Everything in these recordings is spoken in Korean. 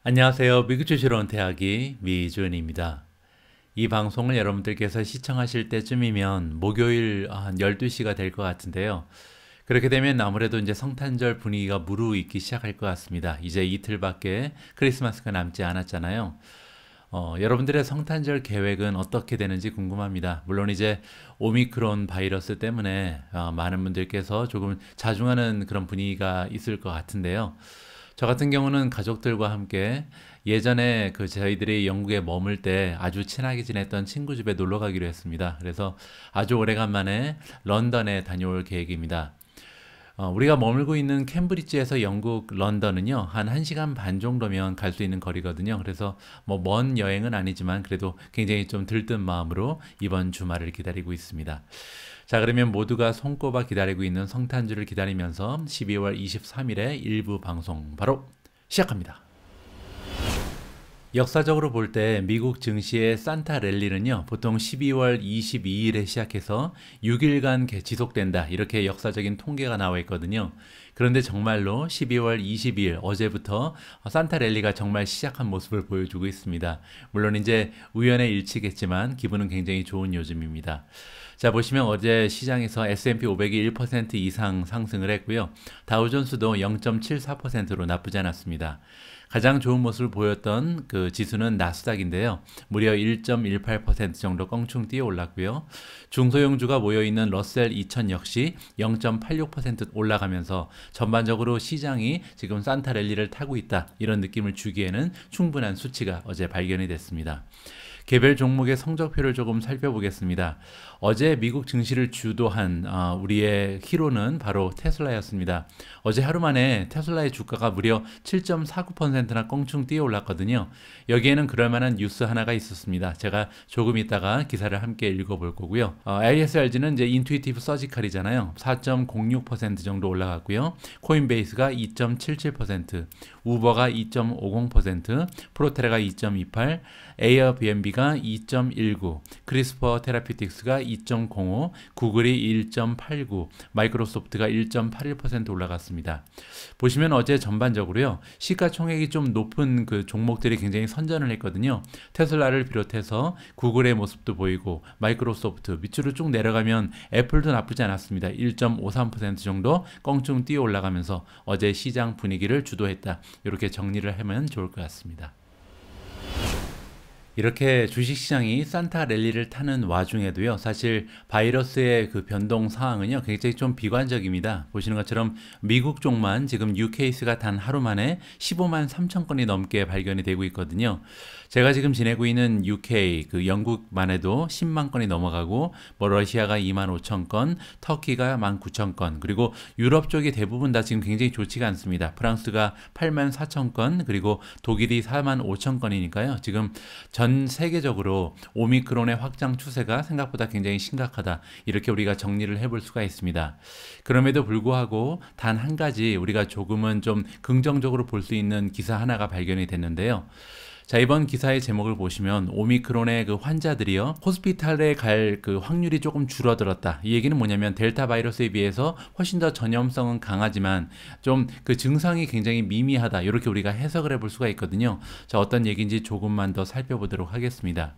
안녕하세요. 미국 주식으로 온 대학이 미주은입니다. 이 방송을 여러분들께서 시청하실 때쯤이면 목요일 한 12시가 될 것 같은데요. 그렇게 되면 아무래도 이제 성탄절 분위기가 무르익기 시작할 것 같습니다. 이제 이틀밖에 크리스마스가 남지 않았잖아요. 여러분들의 성탄절 계획은 어떻게 되는지 궁금합니다. 물론 이제 오미크론 바이러스 때문에 많은 분들께서 조금 자중하는 그런 분위기가 있을 것 같은데요. 저 같은 경우는 가족들과 함께 예전에 저희들이 영국에 머물 때 아주 친하게 지냈던 친구 집에 놀러 가기로 했습니다. 그래서 아주 오래간만에 런던에 다녀올 계획입니다. 우리가 머물고 있는 캠브리지에서 영국 런던은요, 한 1시간 반 정도면 갈 수 있는 거리거든요. 그래서 뭐 먼 여행은 아니지만 그래도 굉장히 좀 들뜬 마음으로 이번 주말을 기다리고 있습니다. 자, 그러면 모두가 손꼽아 기다리고 있는 성탄절을 기다리면서 12월 23일에 일부 방송 바로 시작합니다. 역사적으로 볼 때 미국 증시의 산타 랠리는요, 보통 12월 22일에 시작해서 6일간 지속된다, 이렇게 역사적인 통계가 나와 있거든요. 그런데 정말로 12월 22일 어제부터 산타 랠리가 정말 시작한 모습을 보여주고 있습니다. 물론 이제 우연의 일치겠지만 기분은 굉장히 좋은 요즘입니다. 자, 보시면 어제 시장에서 S&P 500이 1% 이상 상승을 했고요. 다우존스도 0.74%로 나쁘지 않았습니다. 가장 좋은 모습을 보였던 그 지수는 나스닥인데요. 무려 1.18% 정도 껑충 뛰어 올랐고요. 중소형주가 모여있는 러셀 2000 역시 0.86% 올라가면서 전반적으로 시장이 지금 산타 랠리를 타고 있다, 이런 느낌을 주기에는 충분한 수치가 어제 발견이 됐습니다. 개별 종목의 성적표를 조금 살펴보겠습니다. 어제 미국 증시를 주도한 우리의 히로는 바로 테슬라였습니다. 어제 하루 만에 테슬라의 주가가 무려 7.49%나 껑충 뛰어 올랐거든요. 여기에는 그럴만한 뉴스 하나가 있었습니다. 제가 조금 있다가 기사를 함께 읽어볼 거고요. ASRG는 이제 인투이티브 서지컬이잖아요. 4.06% 정도 올라갔고요. 코인베이스가 2.77%, 우버가 2.50%, 프로테라가 2.28%, 에어비앤비가 2.19, 크리스퍼 테라피틱스가 2.05, 구글이 1.89, 마이크로소프트가 1.81% 올라갔습니다. 보시면 어제 전반적으로요, 시가총액이 좀 높은 그 종목들이 굉장히 선전을 했거든요. 테슬라를 비롯해서 구글의 모습도 보이고 마이크로소프트, 밑으로 쭉 내려가면 애플도 나쁘지 않았습니다. 1.53% 정도 껑충 뛰어 올라가면서 어제 시장 분위기를 주도했다, 이렇게 정리를 하면 좋을 것 같습니다. 이렇게 주식시장이 산타 랠리를 타는 와중에도요, 사실 바이러스의 그 변동 상황은요, 굉장히 좀 비관적입니다. 보시는 것처럼 미국 쪽만 지금 뉴케이스가 단 하루 만에 15만 3천 건이 넘게 발견이 되고 있거든요. 제가 지금 지내고 있는 UK, 그 영국만 해도 10만 건이 넘어가고, 뭐 러시아가 2만 5천 건, 터키가 1만 9천 건, 그리고 유럽 쪽이 대부분 다 지금 굉장히 좋지가 않습니다. 프랑스가 8만 4천 건, 그리고 독일이 4만 5천 건이니까요. 지금 전 세계적으로 오미크론의 확장 추세가 생각보다 굉장히 심각하다, 이렇게 우리가 정리를 해볼 수가 있습니다. 그럼에도 불구하고 단 한 가지 우리가 조금은 좀 긍정적으로 볼 수 있는 기사 하나가 발견이 됐는데요. 자, 이번 기사의 제목을 보시면 오미크론의 그 환자들이요, 호스피탈에 갈 그 확률이 조금 줄어들었다. 이 얘기는 뭐냐면 델타 바이러스에 비해서 훨씬 더 전염성은 강하지만 좀 그 증상이 굉장히 미미하다, 이렇게 우리가 해석을 해볼 수가 있거든요. 자, 어떤 얘기인지 조금만 더 살펴보도록 하겠습니다.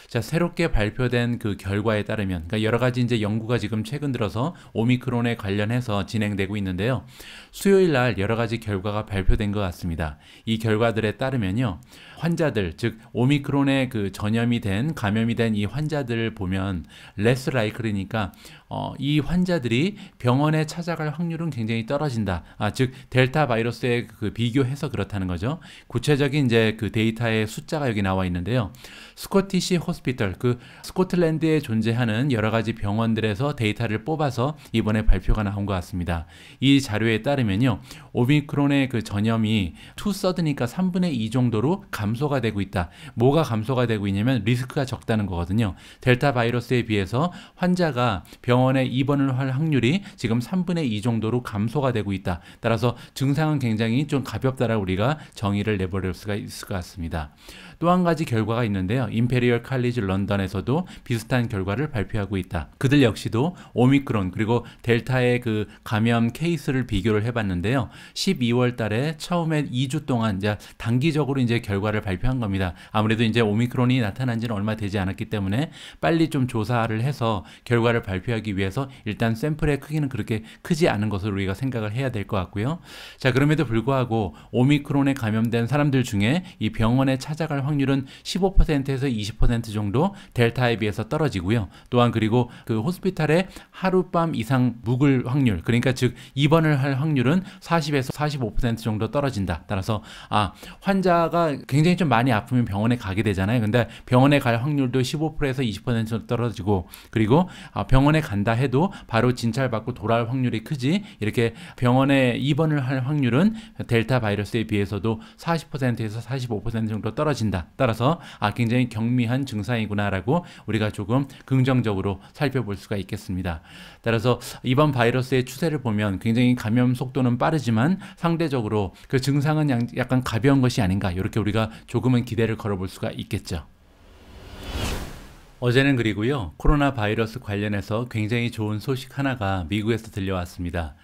자, 새롭게 발표된 그 결과에 따르면, 그러니까 여러 가지 이제 연구가 지금 최근 들어서 오미크론에 관련해서 진행되고 있는데요. 수요일 날 여러 가지 결과가 발표된 것 같습니다. 이 결과들에 따르면요, 환자들, 즉 오미크론에 그 전염이 된, 감염이 된 이 환자들을 보면 less likely니까 이 환자들이 병원에 찾아갈 확률은 굉장히 떨어진다. 즉 델타 바이러스에 그 비교해서 그렇다는 거죠. 구체적인 이제 그 데이터의 숫자가 여기 나와 있는데요. 스코티시 호스피털, 그 스코틀랜드에 존재하는 여러 가지 병원들에서 데이터를 뽑아서 이번에 발표가 나온 것 같습니다. 이 자료에 따르면요, 오미크론의 그 전염이 2서드니까 3분의 2 정도로 감소가 되고 있다. 뭐가 감소가 되고 있냐면 리스크가 적다는 거거든요. 델타 바이러스에 비해서 환자가 병원에 입원을 할 확률이 지금 3분의 2 정도로 감소가 되고 있다. 따라서 증상은 굉장히 좀 가볍다라고 우리가 정의를 내버릴 수가 있을 것 같습니다. 또 한 가지 결과가 있는데요. 임페리얼 칼리지 칼리지 런던에서도 비슷한 결과를 발표하고 있다. 그들 역시도 오미크론 그리고 델타의 그 감염 케이스를 비교를 해봤는데요. 12월 달에 처음에 2주 동안 이제 단기적으로 이제 결과를 발표한 겁니다. 아무래도 이제 오미크론이 나타난 지는 얼마 되지 않았기 때문에 빨리 좀 조사를 해서 결과를 발표하기 위해서 일단 샘플의 크기는 그렇게 크지 않은 것으로 우리가 생각을 해야 될 것 같고요. 자, 그럼에도 불구하고 오미크론에 감염된 사람들 중에 이 병원에 찾아갈 확률은 15%에서 20% 정도 델타에 비해서 떨어지고요. 또한 그리고 그 호스피탈에 하룻밤 이상 묵을 확률, 그러니까 즉 입원을 할 확률은 40에서 45% 정도 떨어진다. 따라서 환자가 굉장히 좀 많이 아프면 병원에 가게 되잖아요. 근데 병원에 갈 확률도 15%에서 20% 정도 떨어지고, 그리고 병원에 간다 해도 바로 진찰받고 돌아올 확률이 크지, 이렇게 병원에 입원을 할 확률은 델타 바이러스에 비해서도 40%에서 45% 정도 떨어진다. 따라서 굉장히 경미한 증상이구나라고 우리가 조금 긍정적으로 살펴볼 수가 있겠습니다. 따라서 이번 바이러스의 추세를 보면 굉장히 감염 속도는 빠르지만 상대적으로 그 증상은 약간 가벼운 것이 아닌가, 이렇게 우리가 조금은 기대를 걸어볼 수가 있겠죠. 어제는 그리고요, 코로나 바이러스 관련해서 굉장히 좋은 소식 하나가 미국에서 들려왔습니다.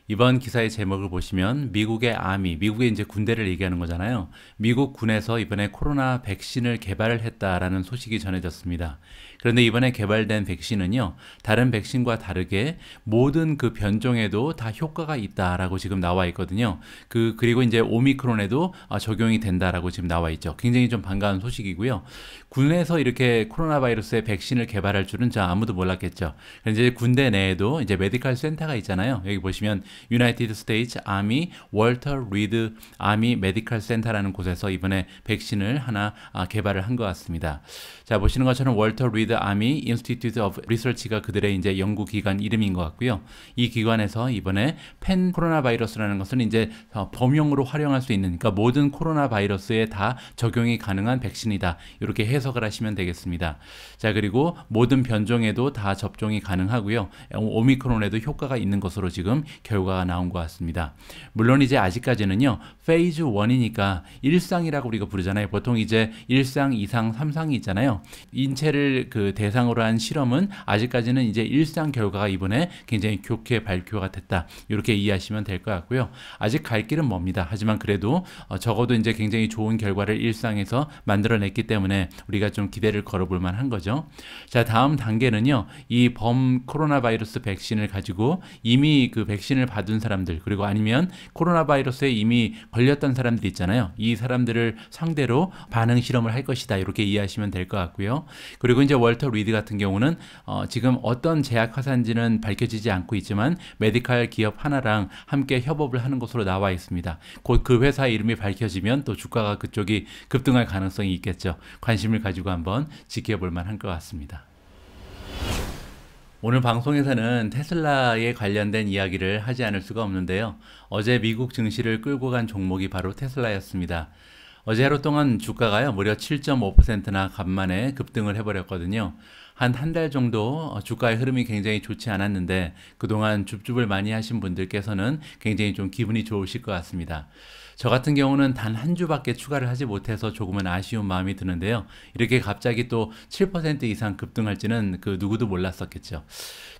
이번 기사의 제목을 보시면 미국의 아미, 미국의 이제 군대를 얘기하는 거잖아요. 미국 군에서 이번에 코로나 백신을 개발을 했다라는 소식이 전해졌습니다. 그런데 이번에 개발된 백신은요, 다른 백신과 다르게 모든 그 변종에도 다 효과가 있다라고 지금 나와 있거든요. 그리고 이제 오미크론에도 적용이 된다라고 지금 나와 있죠. 굉장히 좀 반가운 소식이고요. 군에서 이렇게 코로나 바이러스의 백신을 개발할 줄은 아무도 몰랐겠죠. 그런데 이제 군대 내에도 이제 메디컬 센터가 있잖아요. 여기 보시면 유나이티드 스테이츠 아미 월터 리드 아미 메디컬 센터라는 곳에서 이번에 백신을 하나 개발을 한 것 같습니다. 자, 보시는 것처럼 월터 리드 아미 인스티튜트 오브 리서치가 그들의 이제 연구기관 이름인 것 같고요. 이 기관에서 이번에 팬 코로나 바이러스라는 것은 이제 범용으로 활용할 수 있는, 그러니까 모든 코로나 바이러스에 다 적용이 가능한 백신이다, 이렇게 해석을 하시면 되겠습니다. 자, 그리고 모든 변종에도 다 접종이 가능하고요. 오미크론에도 효과가 있는 것으로 지금 결과가 나온 것 같습니다. 물론 이제 아직까지는요, 페이즈 1이니까 1상이라고 우리가 부르잖아요. 보통 이제 1상, 2상, 3상이 있잖아요. 인체를 그 대상으로 한 실험은 아직까지는 이제 1상 결과가 이번에 굉장히 좋게 발표가 됐다, 이렇게 이해하시면 될 것 같고요. 아직 갈 길은 멉니다. 하지만 그래도 적어도 이제 굉장히 좋은 결과를 1상에서 만들어냈기 때문에 우리가 좀 기대를 걸어볼 만한 거죠. 자, 다음 단계는요, 이 코로나 바이러스 백신을 가지고 이미 그 백신을 받은 사람들, 그리고 아니면 코로나 바이러스에 이미 걸렸던 사람들 있잖아요. 이 사람들을 상대로 반응 실험을 할 것이다, 이렇게 이해하시면 될 것 같고요. 그리고 이제 월터 리드 같은 경우는 지금 어떤 제약 회사인지는 밝혀지지 않고 있지만 메디컬 기업 하나랑 함께 협업을 하는 것으로 나와 있습니다. 곧 그 회사 이름이 밝혀지면 또 주가가 그쪽이 급등할 가능성이 있겠죠. 관심을 가지고 한번 지켜볼 만한 것 같습니다. 오늘 방송에서는 테슬라에 관련된 이야기를 하지 않을 수가 없는데요. 어제 미국 증시를 끌고 간 종목이 바로 테슬라였습니다. 어제 하루 동안 주가가요, 무려 7.5%나 간만에 급등을 해버렸거든요. 한 달 정도 주가의 흐름이 굉장히 좋지 않았는데 그동안 줍줍을 많이 하신 분들께서는 굉장히 좀 기분이 좋으실 것 같습니다. 저 같은 경우는 단 한 주밖에 추가를 하지 못해서 조금은 아쉬운 마음이 드는데요. 이렇게 갑자기 또 7% 이상 급등할지는 그 누구도 몰랐었겠죠.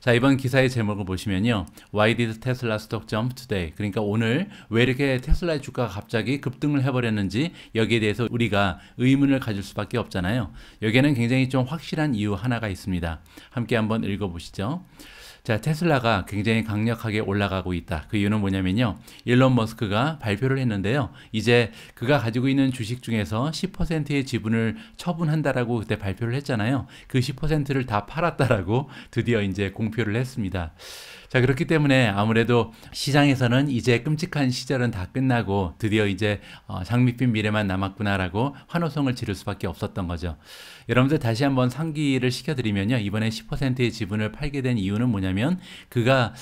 자, 이번 기사의 제목을 보시면요, Why did Tesla stock jump today? 그러니까 오늘 왜 이렇게 테슬라의 주가가 갑자기 급등을 해버렸는지, 여기에 대해서 우리가 의문을 가질 수밖에 없잖아요. 여기에는 굉장히 좀 확실한 이유 하나가 있습니다. 함께 한번 읽어보시죠. 자, 테슬라가 굉장히 강력하게 올라가고 있다. 그 이유는 뭐냐면요, 일론 머스크가 발표를 했는데요, 이제 그가 가지고 있는 주식 중에서 10%의 지분을 처분한다라고 그때 발표를 했잖아요. 그 10%를 다 팔았다라고 드디어 이제 공표를 했습니다. 자, 그렇기 때문에 아무래도 시장에서는 이제 끔찍한 시절은 다 끝나고 드디어 이제 장밋빛 미래만 남았구나라고 환호성을 지를 수밖에 없었던 거죠. 여러분들 다시 한번 상기를 시켜드리면요, 이번에 10%의 지분을 팔게 된 이유는 뭐냐면 뭐냐면 그가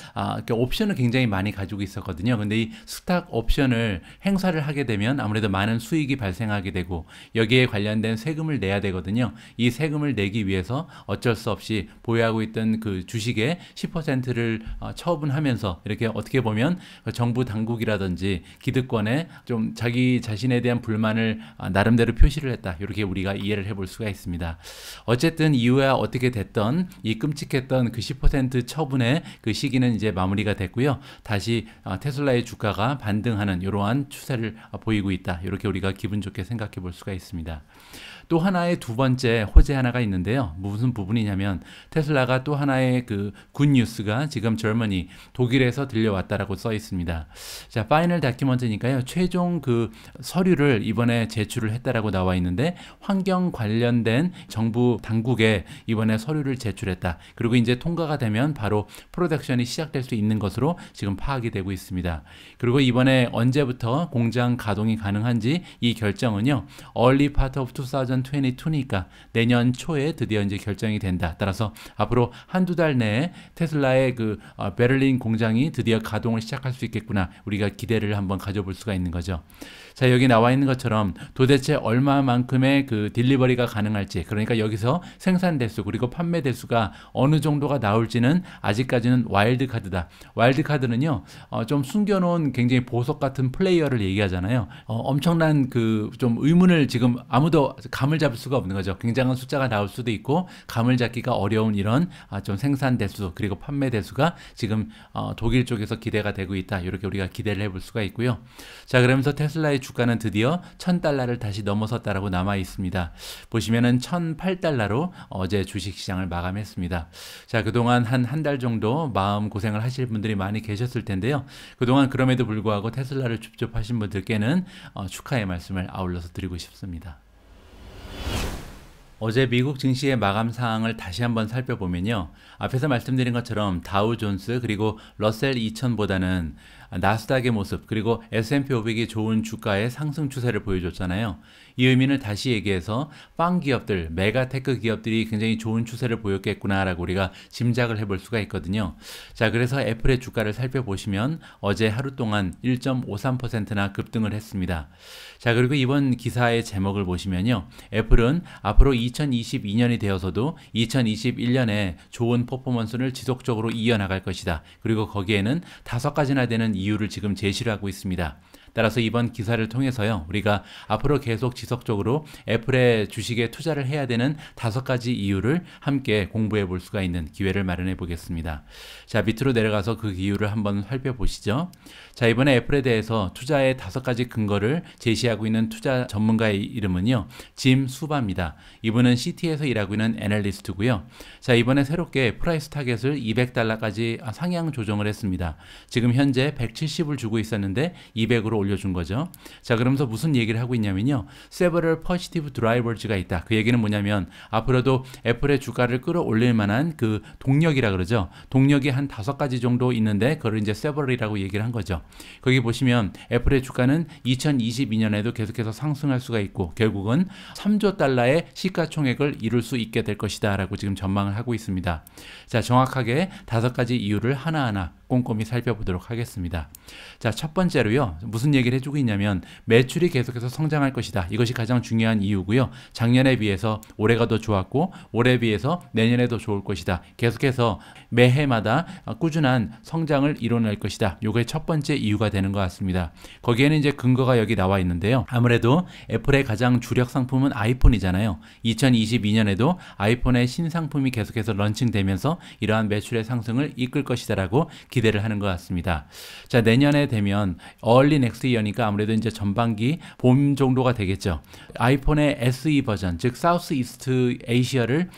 옵션을 굉장히 많이 가지고 있었거든요. 근데 이 스탁 옵션을 행사를 하게 되면 아무래도 많은 수익이 발생하게 되고 여기에 관련된 세금을 내야 되거든요. 이 세금을 내기 위해서 어쩔 수 없이 보유하고 있던 그 주식의 10%를 처분하면서 이렇게 어떻게 보면 정부 당국이라든지 기득권에 좀 자기 자신에 대한 불만을 나름대로 표시를 했다. 이렇게 우리가 이해를 해볼 수가 있습니다. 어쨌든 이후에 어떻게 됐던 이 끔찍했던 그 10% 처분의 그 시기는 이제 마무리가 됐고요. 다시 테슬라의 주가가 반등하는 이러한 추세를 보이고 있다. 이렇게 우리가 기분 좋게 생각해 볼 수가 있습니다. 또 하나의 두 번째 호재 하나가 있는데요. 무슨 부분이냐면 테슬라가 또 하나의 그 굿뉴스가 지금 저머니 독일에서 들려왔다라고 써 있습니다. 자, 파이널 다큐먼트니까요. 최종 그 서류를 이번에 제출을 했다라고 나와 있는데 환경 관련된 정부 당국에 이번에 서류를 제출했다. 그리고 이제 통과가 되면 바로 프로덕션이 시작될 수 있는 것으로 지금 파악이 되고 있습니다. 그리고 이번에 언제부터 공장 가동이 가능한지 이 결정은요. Early part of 2022니까 내년 초에 드디어 이제 결정이 된다. 따라서 앞으로 한두 달 내에 테슬라의 그 베를린 공장이 드디어 가동을 시작할 수 있겠구나. 우리가 기대를 한번 가져볼 수가 있는 거죠. 자, 여기 나와 있는 것처럼 도대체 얼마만큼의 그 딜리버리가 가능할지, 그러니까 여기서 생산 대수 그리고 판매 대수가 어느 정도가 나올지는 아직까지는 와일드 카드다. 와일드 카드는요, 좀 숨겨놓은 굉장히 보석 같은 플레이어를 얘기하잖아요. 엄청난 그 좀 의문을 지금 아무도 감을 잡을 수가 없는 거죠. 굉장한 숫자가 나올 수도 있고 감을 잡기가 어려운 이런 좀 생산 대수 그리고 판매 대수가 지금 독일 쪽에서 기대가 되고 있다. 이렇게 우리가 기대를 해볼 수가 있고요. 자, 그러면서 테슬라의 주가는 드디어 $1000를 다시 넘어섰다라고 남아 있습니다. 보시면은 $1008로 어제 주식시장을 마감했습니다. 자, 그동안 한 달 정도 마음 고생을 하실 분들이 많이 계셨을 텐데요. 그동안 그럼에도 불구하고 테슬라를 줍줍하신 분들께는 축하의 말씀을 아울러서 드리고 싶습니다. 어제 미국 증시의 마감 사항을 다시 한번 살펴보면요. 앞에서 말씀드린 것처럼 다우 존스 그리고 러셀 2000보다는 나스닥의 모습 그리고 S&P 500이 좋은 주가의 상승 추세를 보여줬잖아요. 이 의미는 다시 얘기해서 빵 기업들, 메가테크 기업들이 굉장히 좋은 추세를 보였겠구나라고 우리가 짐작을 해볼 수가 있거든요. 자, 그래서 애플의 주가를 살펴보시면 어제 하루 동안 1.53%나 급등을 했습니다. 자, 그리고 이번 기사의 제목을 보시면요. 애플은 앞으로 2022년이 되어서도 2021년에 좋은 퍼포먼스를 지속적으로 이어나갈 것이다. 그리고 거기에는 5가지나 되는 이유를 지금 제시를 하고 있습니다. 따라서 이번 기사를 통해서요, 우리가 앞으로 계속 지속적으로 애플의 주식에 투자를 해야 되는 5가지 이유를 함께 공부해 볼 수가 있는 기회를 마련해 보겠습니다. 자, 밑으로 내려가서 그 이유를 한번 살펴보시죠. 자, 이번에 애플에 대해서 투자의 5가지 근거를 제시하고 있는 투자 전문가의 이름은요, 짐 수바입니다. 이분은 CT에서 일하고 있는 애널리스트고요. 자, 이번에 새롭게 프라이스 타겟을 $200까지 상향 조정을 했습니다. 지금 현재 170을 주고 있었는데 200으로 올려준 거죠. 자, 그러면서 무슨 얘기를 하고 있냐면요. several positive drivers가 있다. 그 얘기는 뭐냐면 앞으로도 애플의 주가를 끌어올릴 만한 그 동력이라 그러죠. 동력이 한 5가지 정도 있는데 그걸 이제 several이라고 얘기를 한 거죠. 거기 보시면 애플의 주가는 2022년에도 계속해서 상승할 수가 있고 결국은 3조 달러의 시가총액을 이룰 수 있게 될 것이다 라고 지금 전망을 하고 있습니다. 자, 정확하게 5가지 이유를 하나하나 꼼꼼히 살펴보도록 하겠습니다. 자, 첫 번째로요. 무슨 얘기를 해주고 있냐면 매출이 계속해서 성장할 것이다. 이것이 가장 중요한 이유고요. 작년에 비해서 올해가 더 좋았고 올해에 비해서 내년에도 좋을 것이다. 계속해서 매해마다 꾸준한 성장을 이뤄낼 것이다. 이게 첫 번째 이유가 되는 것 같습니다. 거기에는 이제 근거가 여기 나와 있는데요. 아무래도 애플의 가장 주력 상품은 아이폰이잖아요. 2022년에도 아이폰의 신상품이 계속해서 런칭되면서 이러한 매출의 상승을 이끌 것이다라고 기대를 하는 것 같습니다. 자, 내년에 되면 early next year니까 아무래도 이제 전반기 봄 정도가 되겠죠. 아이폰의 SE 버전, 즉 사우스 이스트 아시아를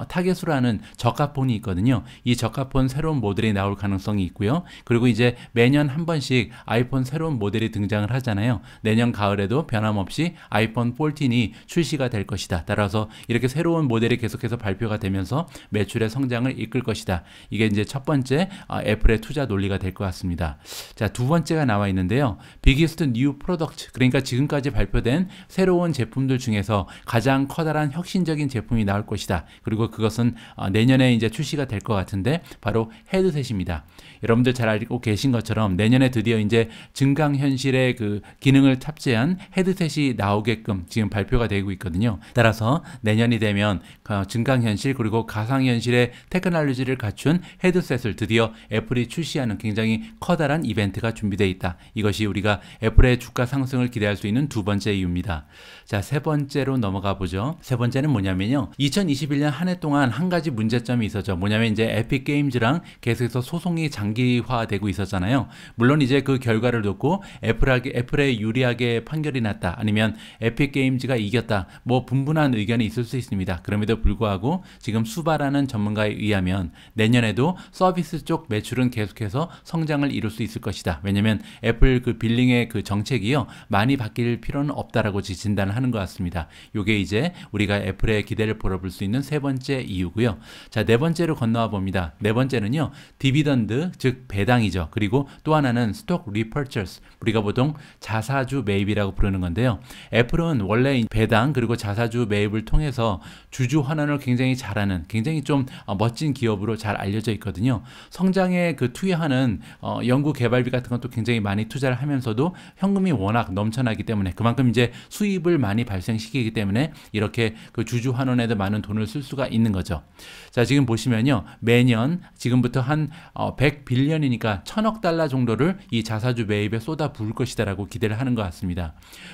타겟으로 하는 저가폰이 있거든요. 이 저가폰 새로운 모델이 나올 가능성이 있고요. 그리고 이제 매년 한 번씩 아이폰 새로운 모델이 등장을 하잖아요. 내년 가을에도 변함없이 아이폰 14이 출시가 될 것이다. 따라서 이렇게 새로운 모델이 계속해서 발표가 되면서 매출의 성장을 이끌 것이다. 이게 이제 첫 번째 애플의 투자 논리가 될 것 같습니다. 자, 두 번째가 나와 있는데요. Biggest New Product, 그러니까 지금까지 발표된 새로운 제품들 중에서 가장 커다란 혁신적인 제품이 나올 것이다. 그리고 그것은 내년에 이제 출시가 될 것 같은데 바로 헤드셋입니다. 여러분들 잘 알고 계신 것처럼 내년에 드디어 이제 증강현실의 그 기능을 탑재한 헤드셋이 나오게끔 지금 발표가 되고 있거든요. 따라서 내년이 되면 증강현실 그리고 가상현실의 테크놀로지를 갖춘 헤드셋을 드디어 애플이 출시하는 굉장히 커다란 이벤트가 준비되어 있다. 이것이 우리가 애플의 주가 상승을 기대할 수 있는 두 번째 이유입니다. 자, 세 번째로 넘어가 보죠. 세 번째는 뭐냐면요. 2021년 한 해 동안 한 가지 문제점이 있었죠. 뭐냐면 이제 에픽 게임즈랑 계속해서 소송이 장기화되고 있었잖아요. 물론 이제 그 결과를 놓고 애플에 유리하게 판결이 났다. 아니면 에픽 게임즈가 이겼다. 뭐 분분한 의견이 있을 수 있습니다. 그럼에도 불구하고 지금 수바라는 전문가에 의하면 내년에도 서비스 쪽 매출은 계속해서 성장을 이룰 수 있을 것이다. 왜냐면 애플 그 빌링의 그 정책이요. 많이 바뀔 필요는 없다라고 진단을 하는 것 같습니다. 요게 이제 우리가 애플의 기대를 벌어볼 수 있는 세 번째 이유고요. 자, 네 번째로 건너와 봅니다. 네 번째는요. 디비던드, 즉 배당이죠. 그리고 또 하나는 스톡 리퍼처스, 우리가 보통 자사주 매입이라고 부르는 건데요. 애플은 원래 배당 그리고 자사주 매입을 통해서 주주 환원을 굉장히 잘하는 굉장히 좀 멋진 기업으로 잘 알려져 있거든요. 성장에 그 투여하는 연구 개발비 같은 것도 굉장히 많이 투자를 하면서도 현금이 워낙 넘쳐나기 때문에 그만큼 이제 수입을 많이 발생시키기 때문에 이렇게 그 주주 환원에도 많은 돈을 쓸 수가 있는 거죠. 자, 지금 보시면요. 매년 지금부터 한 100빌리언이니까 1000억 달러 정도를 이 자사주 매입에 쏟아 부을 것이다라고 기대를 하는 것 같습니다.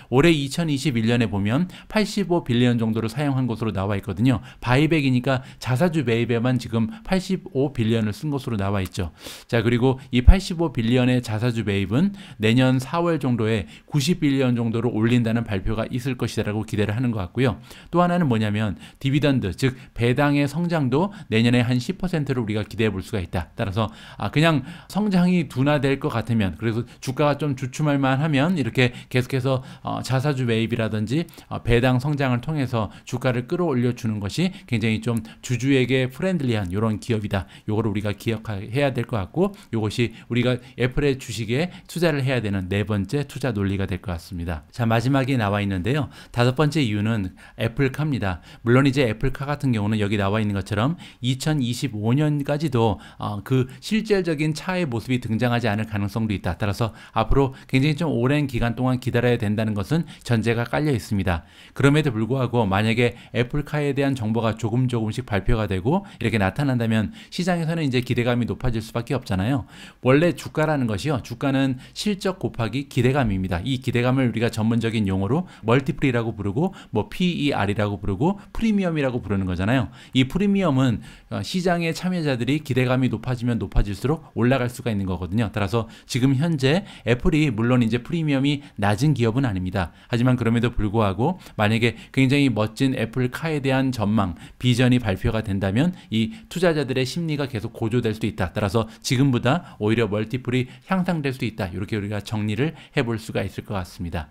올해 2021년에 보면 85빌리언 정도를 사용한 것으로 나와 있거든요. 바이백이니까 자사주 매입에만 지금 85빌리언을 쓴 것으로 나와 있죠. 자, 그리고 이 85빌리언의 자사주 매입은 내년 4월 정도에 90빌리언 정도로 올린다는 발표가 있을 것이다라고 기대를 하는 것 같고요. 또 하나는 뭐냐면 디비던드, 즉 배당의 성장도 내년에 한 10%를 우리가 기대해 볼 수가 있다. 따라서 그냥 성장이 둔화될 것 같으면, 그래서 주가가 좀 주춤할 만하면 이렇게 계속해서 자사주 매입이라든지 배당 성장을 통해서 주가를 끌어올려 주는 것이 굉장히 좀 주주에게 프렌들리한 이런 기업이다. 요거를 우리가 기억해야 될 것 같고, 요것이 우리가 애플의 주식에 투자를 해야 되는 네 번째 투자 논리가 될 것 같습니다. 자, 마지막에 나와 있는데요. 다섯 번째 이유는 애플카입니다. 물론 이제 애플카 같은 경우는 여기 나와 있는 것처럼 2025년까지도 그 실질적인 차의 모습이 등장하지 않을 가능성도 있다. 따라서 앞으로 굉장히 좀 오랜 기간 동안 기다려야 된다는 것은 전제가 깔려 있습니다. 그럼에도 불구하고 만약에 애플카에 대한 정보가 조금씩 발표가 되고 이렇게 나타난다면 시장에서는 이제 기대감이 높아질 수밖에 없잖아요. 원래 주가라는 것이요. 주가는 실적 곱하기 기대감입니다. 이 기대감을 우리가 전문적인 용어로 멀티플이라고 부르고 뭐 PER이라고 부르고 프리미엄이라고 부르는 거잖아요. 이 프리미엄은 시장의 참여자들이 기대감이 높아지면 높아질수록 올라갈 수가 있는 거거든요. 따라서 지금 현재 애플이 물론 이제 프리미엄이 낮은 기업은 아닙니다. 하지만 그럼에도 불구하고 만약에 굉장히 멋진 애플카에 대한 전망, 비전이 발표가 된다면 이 투자자들의 심리가 계속 고조될 수 있다. 따라서 지금보다 오히려 멀티플이 향상될 수 있다. 이렇게 우리가 정리를 해볼 수가 있을 것 같습니다.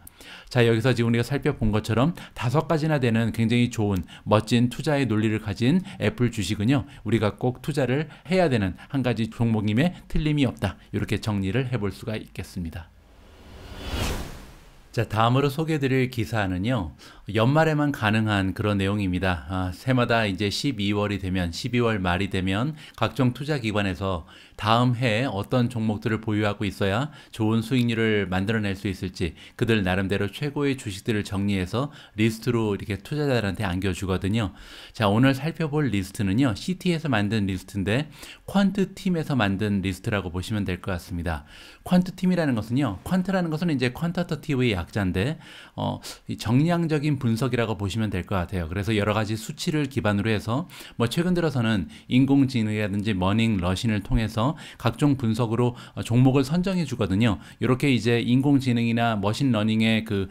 자, 여기서 지금 우리가 살펴본 것처럼 5가지나 되는 굉장히 좋은 멋진 투자의 논리를 가진 애플 주식은요, 우리가 꼭 투자를 해야 되는 한 가지 종목임에 틀림이 없다. 이렇게 정리를 해볼 수가 있겠습니다. 자, 다음으로 소개해드릴 기사는요, 연말에만 가능한 그런 내용입니다. 새마다 이제 12월이 되면, 12월 말이 되면 각종 투자기관에서 다음 해에 어떤 종목들을 보유하고 있어야 좋은 수익률을 만들어낼 수 있을지 그들 나름대로 최고의 주식들을 정리해서 리스트로 이렇게 투자자들한테 안겨주거든요. 자, 오늘 살펴볼 리스트는요, CT에서 만든 리스트인데 퀀트팀에서 만든 리스트라고 보시면 될 것 같습니다. 퀀트팀이라는 것은요, 퀀트라는 것은 이제 퀀터터티브의 약자인데 정량적인 분석이라고 보시면 될 것 같아요. 그래서 여러 가지 수치를 기반으로 해서 뭐 최근 들어서는 인공지능이라든지 머닝러신을 통해서 각종 분석으로 종목을 선정해 주거든요. 이렇게 이제 인공지능이나 머신러닝의 그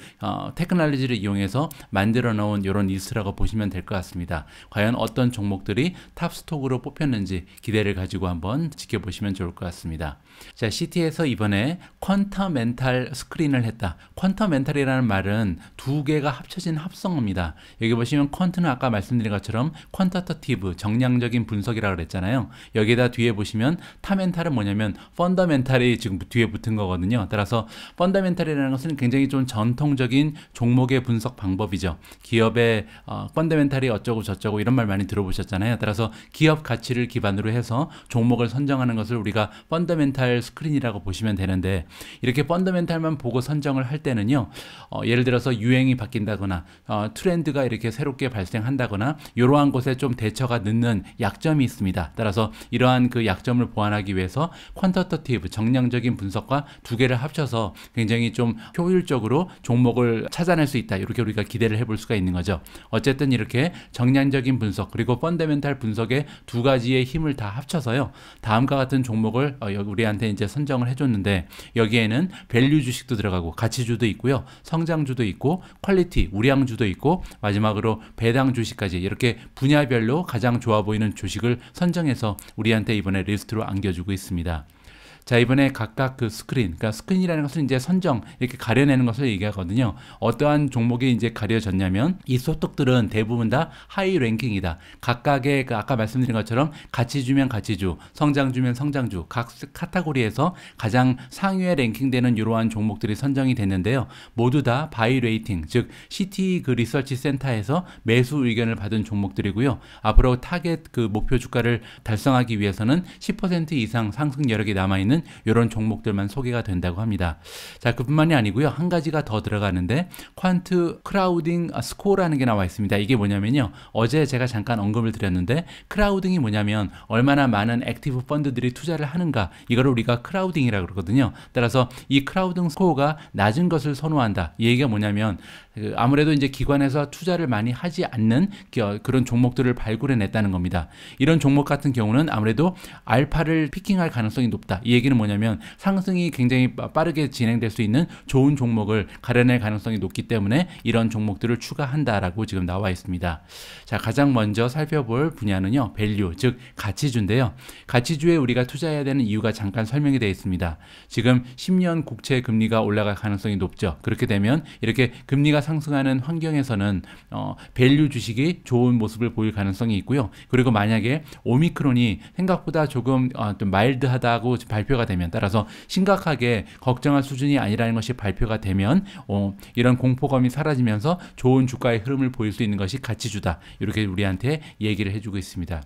테크놀로지를 이용해서 만들어 놓은 이런 리스트라고 보시면 될 것 같습니다. 과연 어떤 종목들이 탑스톡으로 뽑혔는지 기대를 가지고 한번 지켜보시면 좋을 것 같습니다. 자, CT에서 이번에 퀀터멘탈 스크린을 했다. 퀀터멘탈이라는 말은 두 개가 합쳐진 합성어입니다. 여기 보시면 퀀트는 아까 말씀드린 것처럼 퀀터터티브, 정량적인 분석이라고 그랬잖아요. 여기에다 뒤에 보시면 타멘탈은 뭐냐면 펀더멘탈이 지금 뒤에 붙은 거거든요. 따라서 펀더멘탈이라는 것은 굉장히 좀 전통적인 종목의 분석 방법이죠. 기업의 펀더멘탈이 어쩌고 저쩌고 이런 말 많이 들어보셨잖아요. 따라서 기업 가치를 기반으로 해서 종목을 선정하는 것을 우리가 펀더멘탈 스크린이라고 보시면 되는데, 이렇게 펀더멘탈만 보고 선정을 할 때는요, 예를 들어서 유행이 바뀐다거나 트렌드가 이렇게 새롭게 발생한다거나 이러한 곳에 좀 대처가 늦는 약점이 있습니다. 따라서 이러한 그 약점을 보완하기 위해서 퀀터터티브 정량적인 분석과 두 개를 합쳐서 굉장히 좀 효율적으로 종목을 찾아낼 수 있다, 이렇게 우리가 기대를 해볼 수가 있는 거죠. 어쨌든 이렇게 정량적인 분석 그리고 펀더멘탈 분석의 두 가지의 힘을 다 합쳐서요, 다음과 같은 종목을 우리한테 이제 선정을 해줬는데, 여기에는 밸류 주식도 들어가고 가치주도 있고요, 성장주도 있고 퀄리티 우량주도 있고 마지막으로 배당 주식까지 이렇게 분야별로 가장 좋아 보이는 주식을 선정해서 우리한테 이번에 리스트로 안겨주고 있습니다. 자, 이번에 각각 그 스크린, 그러니까 스크린이라는 것은 이제 선정, 이렇게 가려내는 것을 얘기하거든요. 어떠한 종목이 이제 가려졌냐면, 이 소떡들은 대부분 다 하이 랭킹이다. 각각의 그 아까 말씀드린 것처럼 가치주면 가치주, 성장주면 성장주, 각 카테고리에서 가장 상위에 랭킹되는 이러한 종목들이 선정이 됐는데요. 모두 다 바이 레이팅, 즉 CT 그 리서치 센터에서 매수 의견을 받은 종목들이고요. 앞으로 타겟 그 목표 주가를 달성하기 위해서는 10% 이상 상승 여력이 남아있는 이런 종목들만 소개가 된다고 합니다. 자, 그뿐만이 아니고요, 한 가지가 더 들어가는데 퀀트 크라우딩 스코어라는 게 나와 있습니다. 이게 뭐냐면요, 어제 제가 잠깐 언급을 드렸는데, 크라우딩이 뭐냐면 얼마나 많은 액티브 펀드들이 투자를 하는가, 이거를 우리가 크라우딩이라고 그러거든요. 따라서 이 크라우딩 스코어가 낮은 것을 선호한다, 이 얘기가 뭐냐면 아무래도 이제 기관에서 투자를 많이 하지 않는 그런 종목들을 발굴해냈다는 겁니다. 이런 종목 같은 경우는 아무래도 알파를 피킹할 가능성이 높다. 이 얘기는 뭐냐면 상승이 굉장히 빠르게 진행될 수 있는 좋은 종목을 가려낼 가능성이 높기 때문에 이런 종목들을 추가한다라고 지금 나와 있습니다. 자, 가장 먼저 살펴볼 분야는요, 밸류, 즉 가치주인데요. 가치주에 우리가 투자해야 되는 이유가 잠깐 설명이 되어 있습니다. 지금 10년 국채 금리가 올라갈 가능성이 높죠. 그렇게 되면 이렇게 금리가 상승하는 환경에서는 밸류 주식이 좋은 모습을 보일 가능성이 있고요. 그리고 만약에 오미크론이 생각보다 조금 좀 마일드하다고 발표가 되면, 따라서 심각하게 걱정할 수준이 아니라는 것이 발표가 되면 이런 공포감이 사라지면서 좋은 주가의 흐름을 보일 수 있는 것이 가치주다, 이렇게 우리한테 얘기를 해주고 있습니다.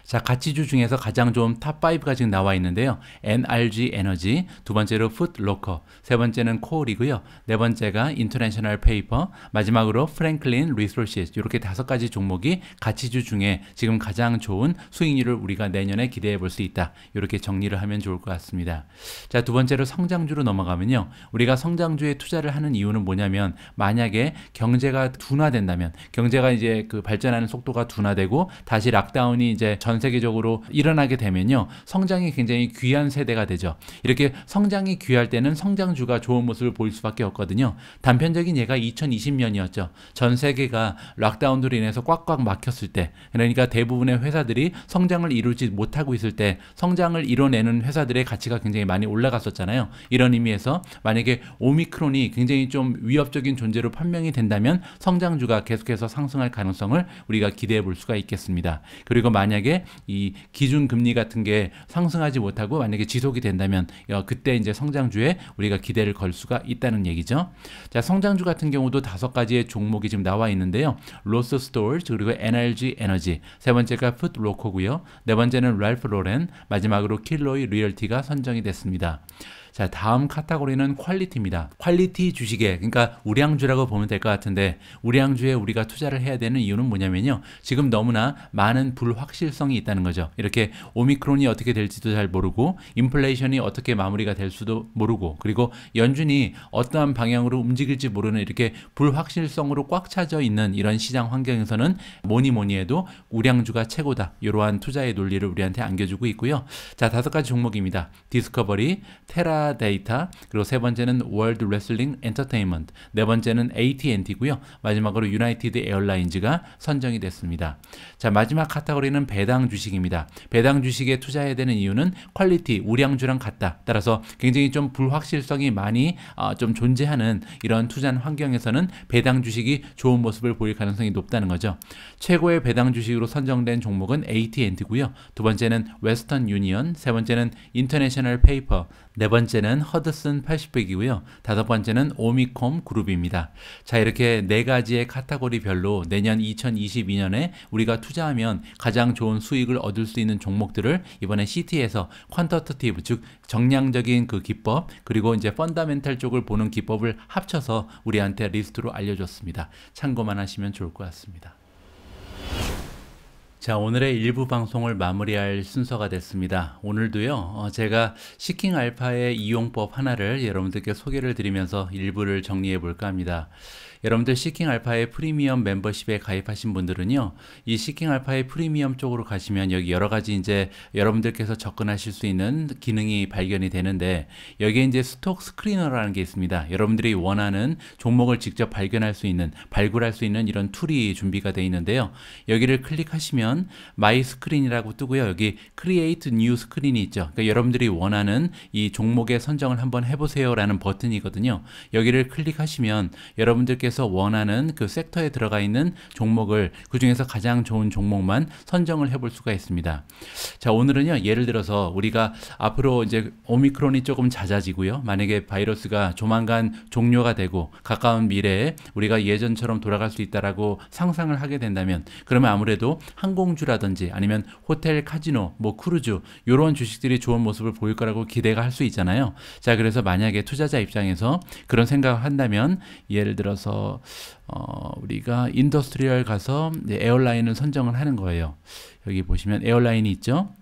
자, 가치주 중에서 가장 좋은 탑5가 지금 나와 있는데요. NRG 에너지, 두 번째로 풋로커, 세 번째는 코올이고요. 네 번째가 인터내셔널 페이퍼, 마지막으로 프랭클린 리소시스, 이렇게 5가지 종목이 가치주 중에 지금 가장 좋은 수익률을 우리가 내년에 기대해 볼 수 있다, 이렇게 정리를 하면 좋을 것 같습니다. 자, 두 번째로 성장주로 넘어가면요, 우리가 성장주에 투자를 하는 이유는 뭐냐면, 만약에 경제가 둔화된다면, 경제가 이제 그 발전하는 속도가 둔화되고 다시 락다운이 이제 전 세계적으로 일어나게 되면요, 성장이 굉장히 귀한 세대가 되죠. 이렇게 성장이 귀할 때는 성장주가 좋은 모습을 보일 수밖에 없거든요. 단편적인 예가 2020년이었죠. 전 세계가 락다운으로 인해서 꽉꽉 막혔을 때, 그러니까 대부분의 회사들이 성장을 이루지 못하고 있을 때 성장을 이뤄내는 회사들의 가치가 굉장히 많이 올라갔었잖아요. 이런 의미에서 만약에 오미크론이 굉장히 좀 위협적인 존재로 판명이 된다면 성장주가 계속해서 상승할 가능성을 우리가 기대해 볼 수가 있겠습니다. 그리고 만약에 이 기준금리 같은 게 상승하지 못하고 만약에 지속이 된다면 그때 이제 성장주에 우리가 기대를 걸 수가 있다는 얘기죠. 자, 성장주 같은 경우도 5가지의 종목이 지금 나와 있는데요. 로스 스토어즈, 그리고 NRG 에너지, 세 번째가 풋로커고요. 네 번째는 랄프 로렌, 마지막으로 킬로이 리얼티가 선정이 됐습니다. 자, 다음 카테고리는 퀄리티입니다. 퀄리티 주식에, 그러니까 우량주라고 보면 될 것 같은데, 우량주에 우리가 투자를 해야 되는 이유는 뭐냐면요, 지금 너무나 많은 불확실성이 있다는 거죠. 이렇게 오미크론이 어떻게 될지도 잘 모르고, 인플레이션이 어떻게 마무리가 될 수도 모르고, 그리고 연준이 어떠한 방향으로 움직일지 모르는 이렇게 불확실성으로 꽉 차져 있는 이런 시장 환경에서는 뭐니 해도 우량주가 최고다, 이러한 투자의 논리를 우리한테 안겨주고 있고요. 자, 5가지 종목입니다. 디스커버리, 테라 테라데이터, 그리고 세 번째는 월드 레슬링 엔터테인먼트, 네 번째는 AT&T고요. 마지막으로 유나이티드 에어라인즈가 선정이 됐습니다. 자, 마지막 카테고리는 배당 주식입니다. 배당 주식에 투자해야 되는 이유는 퀄리티, 우량주랑 같다. 따라서 굉장히 좀 불확실성이 많이 좀 존재하는 이런 투자 환경에서는 배당 주식이 좋은 모습을 보일 가능성이 높다는 거죠. 최고의 배당 주식으로 선정된 종목은 AT&T고요. 두 번째는 웨스턴 유니언, 세 번째는 인터내셔널 페이퍼, 네 번째는 허드슨 패시픽이고요. 다섯 번째는 오미콤 그룹입니다. 자, 이렇게 네 가지의 카테고리별로 내년 2022년에 우리가 투자하면 가장 좋은 수익을 얻을 수 있는 종목들을 이번에 CT에서 퀀터터티브, 즉 정량적인 그 기법, 그리고 이제 펀더멘탈 쪽을 보는 기법을 합쳐서 우리한테 리스트로 알려줬습니다. 참고만 하시면 좋을 것 같습니다. 자, 오늘의 일부 방송을 마무리할 순서가 됐습니다. 오늘도요, 제가 시킹 알파의 이용법 하나를 여러분들께 소개를 드리면서 일부를 정리해 볼까 합니다. 여러분들 시킹 알파의 프리미엄 멤버십에 가입하신 분들은요, 이 시킹 알파의 프리미엄 쪽으로 가시면 여기 여러 가지 이제 여러분들께서 접근하실 수 있는 기능이 발견이 되는데, 여기에 이제 스톡 스크리너라는 게 있습니다. 여러분들이 원하는 종목을 직접 발견할 수 있는, 발굴할 수 있는 이런 툴이 준비가 되어 있는데요. 여기를 클릭하시면 마이 스크린이라고 뜨고요. 여기 크리에이트 뉴 스크린이 있죠. 그러니까 여러분들이 원하는 이 종목의 선정을 한번 해보세요 라는 버튼이거든요. 여기를 클릭하시면 여러분들께서 원하는 그 섹터에 들어가 있는 종목을 그 중에서 가장 좋은 종목만 선정을 해볼 수가 있습니다. 자, 오늘은요, 예를 들어서 우리가 앞으로 이제 오미크론이 조금 잦아지고요, 만약에 바이러스가 조만간 종료가 되고 가까운 미래에 우리가 예전처럼 돌아갈 수 있다라고 상상을 하게 된다면, 그러면 아무래도 항공주라든지 아니면 호텔, 카지노, 뭐 크루즈, 이런 주식들이 좋은 모습을 보일 거라고 기대가 할 수 있잖아요. 자, 그래서 만약에 투자자 입장에서 그런 생각을 한다면, 예를 들어서 우리가 인더스트리얼 가서 에어라인을 선정을 하는 거예요. 여기 보시면 에어라인이 있죠.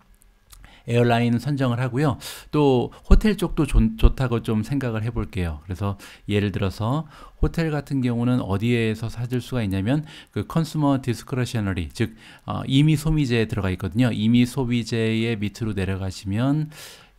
에어라인 선정을 하고요. 또 호텔 쪽도 좋다고 좀 생각을 해볼게요. 그래서 예를 들어서 호텔 같은 경우는 어디에서 찾을 수가 있냐면 그 컨슈머 디스크레셔너리, 즉 임의 소비재에 들어가 있거든요. 임의 소비재의 밑으로 내려가시면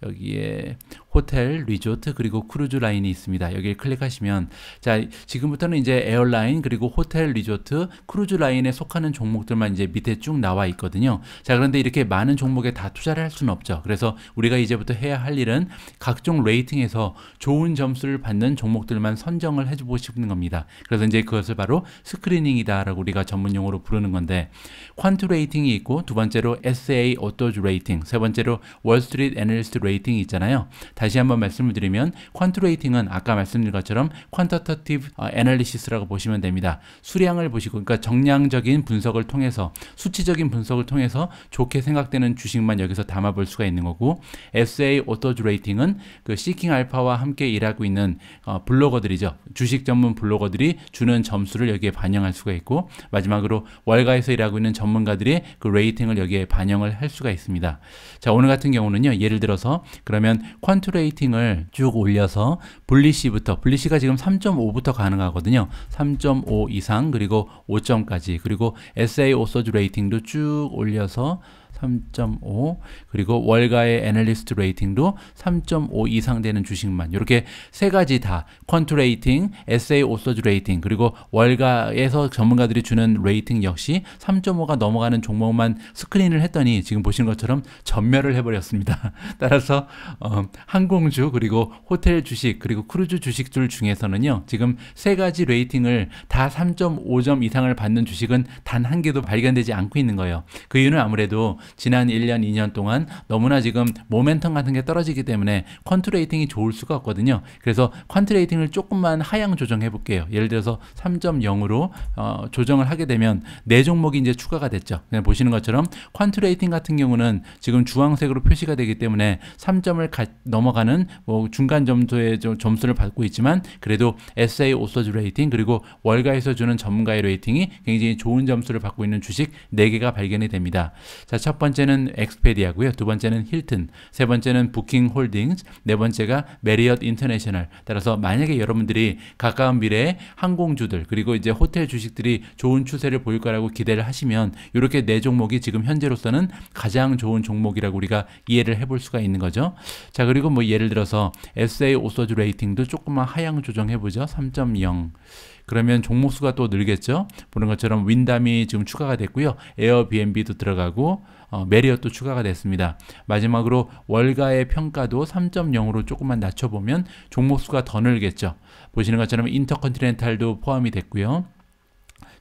여기에 호텔, 리조트, 그리고 크루즈 라인이 있습니다. 여기를 클릭하시면, 자, 지금부터는 이제 에어라인, 그리고 호텔, 리조트, 크루즈 라인에 속하는 종목들만 이제 밑에 쭉 나와 있거든요. 자, 그런데 이렇게 많은 종목에 다 투자를 할 수는 없죠. 그래서 우리가 이제부터 해야 할 일은 각종 레이팅에서 좋은 점수를 받는 종목들만 선정을 해보고 싶은 겁니다. 그래서 이제 그것을 바로 스크리닝이다라고 우리가 전문 용어로 부르는 건데, 퀀트 레이팅이 있고, 두 번째로 SA 오토즈 레이팅, 세 번째로 월스트리트 애널리스트 레이팅이 있잖아요. 다시 한번 말씀을 드리면 퀀트 레이팅은 아까 말씀드린 것처럼 퀀터터티브 애널리시스라고 보시면 됩니다. 수량을 보시고, 그러니까 정량적인 분석을 통해서, 수치적인 분석을 통해서 좋게 생각되는 주식만 여기서 담아볼 수가 있는 거고, SA 오토즈 레이팅은 그 시킹 알파와 함께 일하고 있는 블로거들이죠. 주식 전문 블로거들이 주는 점수를 여기에 반영할 수가 있고, 마지막으로 월가에서 일하고 있는 전문가들이 그 레이팅을 여기에 반영을 할 수가 있습니다. 자, 오늘 같은 경우는요, 예를 들어서 그러면 퀀트 레이팅을 쭉 올려서 불리시부터, 불리시가 지금 3.5부터 가능하거든요. 3.5 이상, 그리고 5점까지, 그리고 SA 오소즈 레이팅도 쭉 올려서 3.5, 그리고 월가의 애널리스트 레이팅도 3.5 이상 되는 주식만, 이렇게 세 가지 다 퀀트 레이팅, SA 오소즈 레이팅, 그리고 월가에서 전문가들이 주는 레이팅 역시 3.5가 넘어가는 종목만 스크린을 했더니 지금 보시는 것처럼 전멸을 해버렸습니다. 따라서 항공주, 그리고 호텔 주식, 그리고 크루즈 주식들 중에서는요, 지금 세 가지 레이팅을 다 3.5점 이상을 받는 주식은 단 한 개도 발견되지 않고 있는 거예요. 그 이유는 아무래도 지난 1년, 2년 동안 너무나 지금 모멘텀 같은 게 떨어지기 때문에 퀀트 레이팅이 좋을 수가 없거든요. 그래서 퀀트 레이팅을 조금만 하향 조정해 볼게요. 예를 들어서 3.0으로 조정을 하게 되면 4종목이 이제 추가가 됐죠. 그냥 보시는 것처럼 퀀트 레이팅 같은 경우는 지금 주황색으로 표시가 되기 때문에 3점을 넘어가는 뭐 중간 점수의 점수를 받고 있지만, 그래도 SA 오소즈 레이팅, 그리고 월가에서 주는 전문가의 레이팅이 굉장히 좋은 점수를 받고 있는 주식 4개가 발견이 됩니다. 자, 첫 첫 번째는 엑스페디아고요. 두 번째는 힐튼, 세 번째는 부킹 홀딩스, 네 번째가 메리엇 인터내셔널. 따라서 만약에 여러분들이 가까운 미래에 항공주들 그리고 이제 호텔 주식들이 좋은 추세를 보일 거라고 기대를 하시면 이렇게 네 종목이 지금 현재로서는 가장 좋은 종목이라고 우리가 이해를 해볼 수가 있는 거죠. 자, 그리고 뭐 예를 들어서 SA 오서주 레이팅도 조금만 하향 조정해보죠. 3.0. 그러면 종목수가 또 늘겠죠. 보는 것처럼 윈담이 지금 추가가 됐고요. 에어비앤비도 들어가고 메리엇도 추가가 됐습니다. 마지막으로 월가의 평가도 3.0으로 조금만 낮춰보면 종목수가 더 늘겠죠. 보시는 것처럼 인터컨티넨탈도 포함이 됐고요.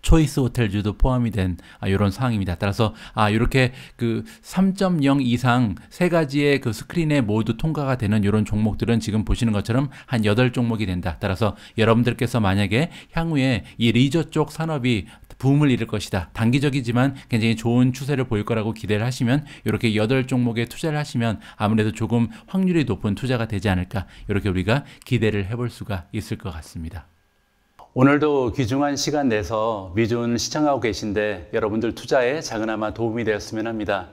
초이스 호텔주도 포함이 된 이런 상황입니다. 따라서 이렇게 그 3.0 이상 세 가지의 그 스크린에 모두 통과가 되는 이런 종목들은 지금 보시는 것처럼 한 8종목이 된다. 따라서 여러분들께서 만약에 향후에 이 리저 쪽 산업이 붐을 이룰 것이다. 단기적이지만 굉장히 좋은 추세를 보일 거라고 기대를 하시면 이렇게 8종목에 투자를 하시면 아무래도 조금 확률이 높은 투자가 되지 않을까. 이렇게 우리가 기대를 해볼 수가 있을 것 같습니다. 오늘도 귀중한 시간 내서 미주은 시청하고 계신데 여러분들 투자에 작은아마 도움이 되었으면 합니다.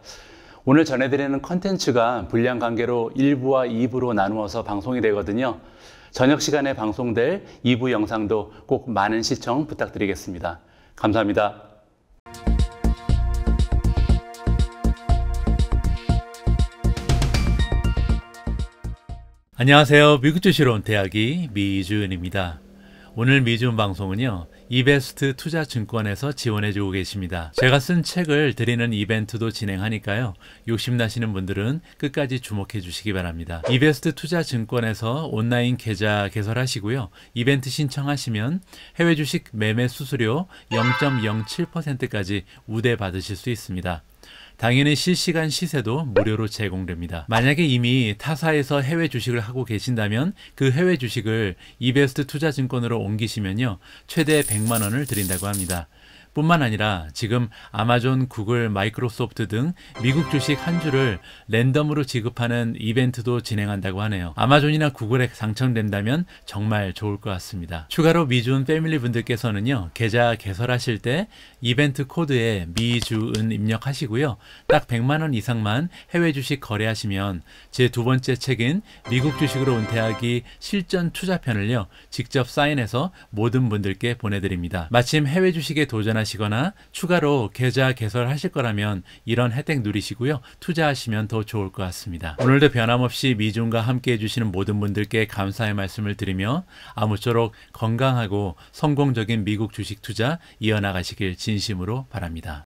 오늘 전해드리는 컨텐츠가 분량 관계로 1부와 2부로 나누어서 방송이 되거든요. 저녁 시간에 방송될 2부 영상도 꼭 많은 시청 부탁드리겠습니다. 감사합니다. 안녕하세요. 미국 주식으로 온 대학이 미주은입니다. 오늘 미주은 방송은요, 이베스트 투자증권에서 지원해주고 계십니다. 제가 쓴 책을 드리는 이벤트도 진행하니까요, 욕심나시는 분들은 끝까지 주목해 주시기 바랍니다. 이베스트 투자증권에서 온라인 계좌 개설하시고요, 이벤트 신청하시면 해외 주식 매매 수수료 0.07%까지 우대 받으실 수 있습니다. 당연히 실시간 시세도 무료로 제공됩니다. 만약에 이미 타사에서 해외 주식을 하고 계신다면 그 해외 주식을 이베스트 투자증권으로 옮기시면요, 최대 100만 원을 드린다고 합니다. 뿐만 아니라 지금 아마존, 구글, 마이크로소프트 등 미국 주식 한 주를 랜덤으로 지급하는 이벤트도 진행한다고 하네요. 아마존이나 구글에 당첨된다면 정말 좋을 것 같습니다. 추가로 미주은 패밀리 분들께서는요, 계좌 개설하실 때 이벤트 코드에 미주은 입력하시고요, 딱 100만 원 이상만 해외 주식 거래하시면 제 두 번째 책인 미국 주식으로 은퇴하기 실전 투자편을요, 직접 사인해서 모든 분들께 보내드립니다. 마침 해외 주식에 도전하시거나 추가로 계좌 개설하실 거라면 이런 혜택 누리시고요, 투자하시면 더 좋을 것 같습니다. 오늘도 변함없이 미주은과 함께 해주시는 모든 분들께 감사의 말씀을 드리며 아무쪼록 건강하고 성공적인 미국 주식 투자 이어나가시길 진심으로 바랍니다.